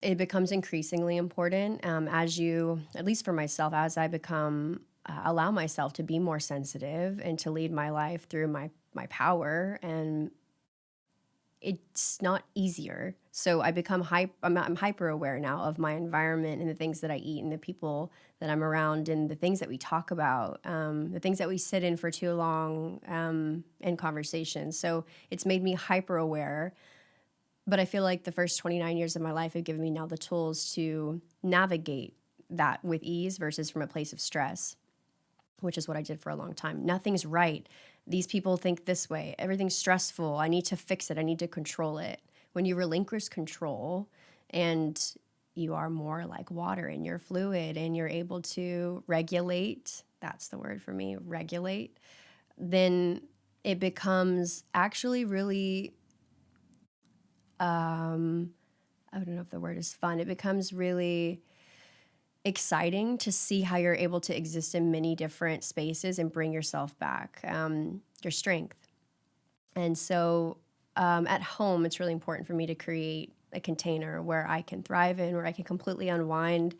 it becomes increasingly important as you, at least for myself, as I become allow myself to be more sensitive and to lead my life through my power, and it's not easier. So I become I'm hyper aware now of my environment and the things that I eat and the people that I'm around and the things that we talk about, the things that we sit in for too long in conversations. So it's made me hyper aware. But I feel like the first 29 years of my life have given me now the tools to navigate that with ease versus from a place of stress, which is what I did for a long time. Nothing's right. These people think this way. Everything's stressful. I need to fix it. I need to control it. When you relinquish control and you are more like water and you're fluid and you're able to regulate, that's the word for me, regulate, then it becomes actually really, I don't know if the word is fun. It becomes really exciting to see how you're able to exist in many different spaces and bring yourself back, your strength. And so at home, it's really important for me to create a container where I can thrive in, where I can completely unwind.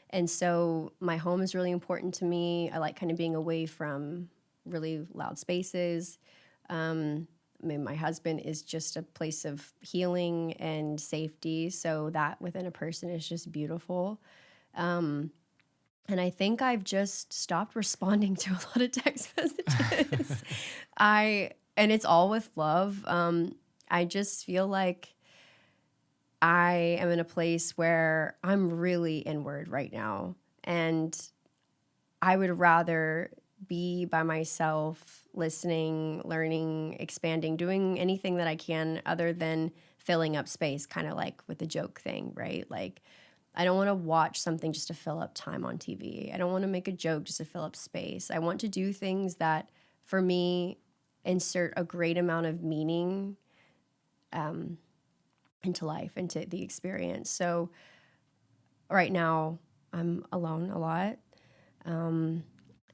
And so my home is really important to me. I like kind of being away from really loud spaces. I mean, my husband is just a place of healing and safety. So that within a person is just beautiful. And I think I've just stopped responding to a lot of text messages. And it's all with love. I just feel like I am in a place where I'm really inward right now. And I would rather be by myself, listening, learning, expanding, doing anything that I can other than filling up space, kind of like with the joke thing, right? Like, I don't want to watch something just to fill up time on TV. I don't want to make a joke just to fill up space. I want to do things that, for me, insert a great amount of meaning into life, into the experience. So right now, I'm alone a lot.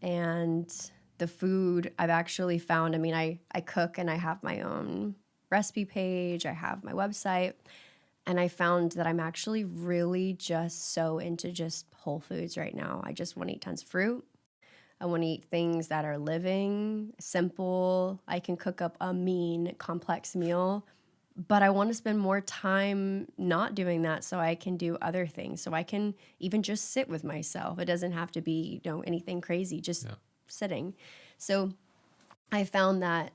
And the food I've actually found, I mean, I cook and I have my own recipe page. I have my website. And I found that I'm actually really just so into just whole foods right now. I just want to eat tons of fruit. I want to eat things that are living, simple. I can cook up a mean, complex meal, but I want to spend more time not doing that so I can do other things. So I can even just sit with myself. It doesn't have to be, anything crazy, just sitting. So I found that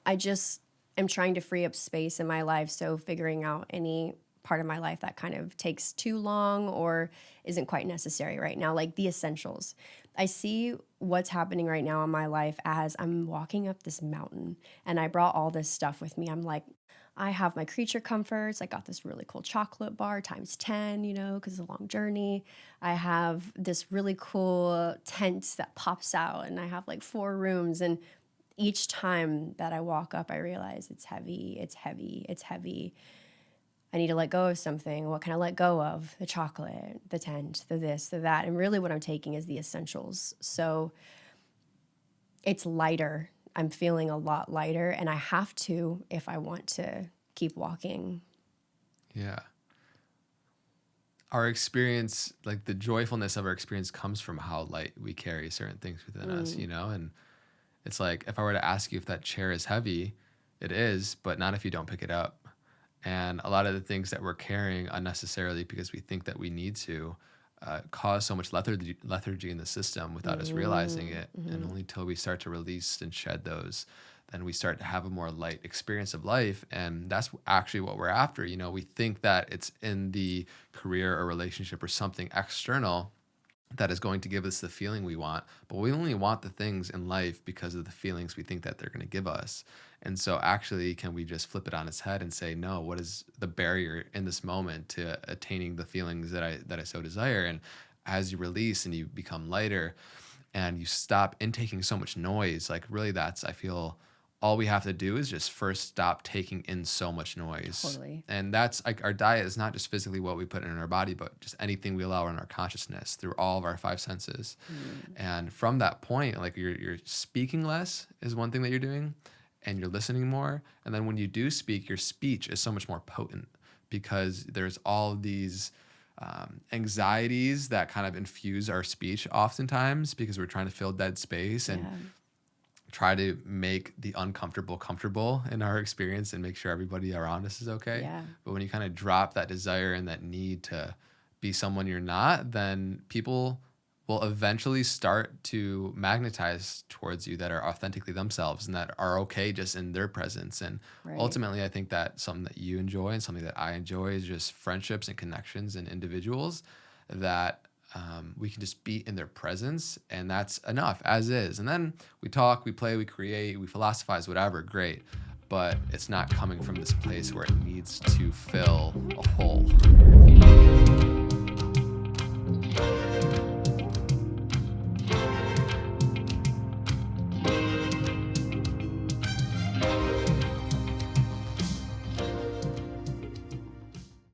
I just am trying to free up space in my life. So figuring out any part of my life that kind of takes too long or isn't quite necessary right now, like the essentials. I see what's happening right now in my life as I'm walking up this mountain and I brought all this stuff with me. I'm like, I have my creature comforts. I got this really cool chocolate bar times 10, because it's a long journey. I have this really cool tent that pops out and I have like 4 rooms. And each time that I walk up, I realize it's heavy, it's heavy, it's heavy. I need to let go of something. What can I let go of? The chocolate, the tent, the this, the that. And really what I'm taking is the essentials. So it's lighter. I'm feeling a lot lighter, and I have to if I want to keep walking. Yeah. Our experience, like the joyfulness of our experience, comes from how light we carry certain things within us, And it's like, if I were to ask you if that chair is heavy, it is, but not if you don't pick it up. And a lot of the things that we're carrying unnecessarily because we think that we need to cause so much lethargy in the system without us realizing it. And only till we start to release and shed those, then we start to have a more light experience of life. And that's actually what we're after. We think that it's in the career or relationship or something external that is going to give us the feeling we want, but we only want the things in life because of the feelings we think that they're going to give us. And so actually, can we just flip it on its head and say, no, what is the barrier in this moment to attaining the feelings that I so desire? And as you release and you become lighter and you stop intaking so much noise, like really that's, I feel, all we have to do is just first stop taking in so much noise. Totally. And that's like, our diet is not just physically what we put in our body, but just anything we allow in our consciousness through all of our 5 senses. And from that point, like you're speaking less is one thing that you're doing, and you're listening more. And then when you do speak, your speech is so much more potent because there's all these anxieties that kind of infuse our speech oftentimes because we're trying to fill dead space and try to make the uncomfortable comfortable in our experience and make sure everybody around us is okay. Yeah. But when you kind of drop that desire and that need to be someone you're not, then people will eventually start to magnetize towards you that are authentically themselves and that are okay just in their presence. And ultimately, I think that something that you enjoy and something that I enjoy is just friendships and connections and individuals that we can just be in their presence, and that's enough as is. And then we talk, we play, we create, we philosophize, whatever, great. But it's not coming from this place where it needs to fill a hole.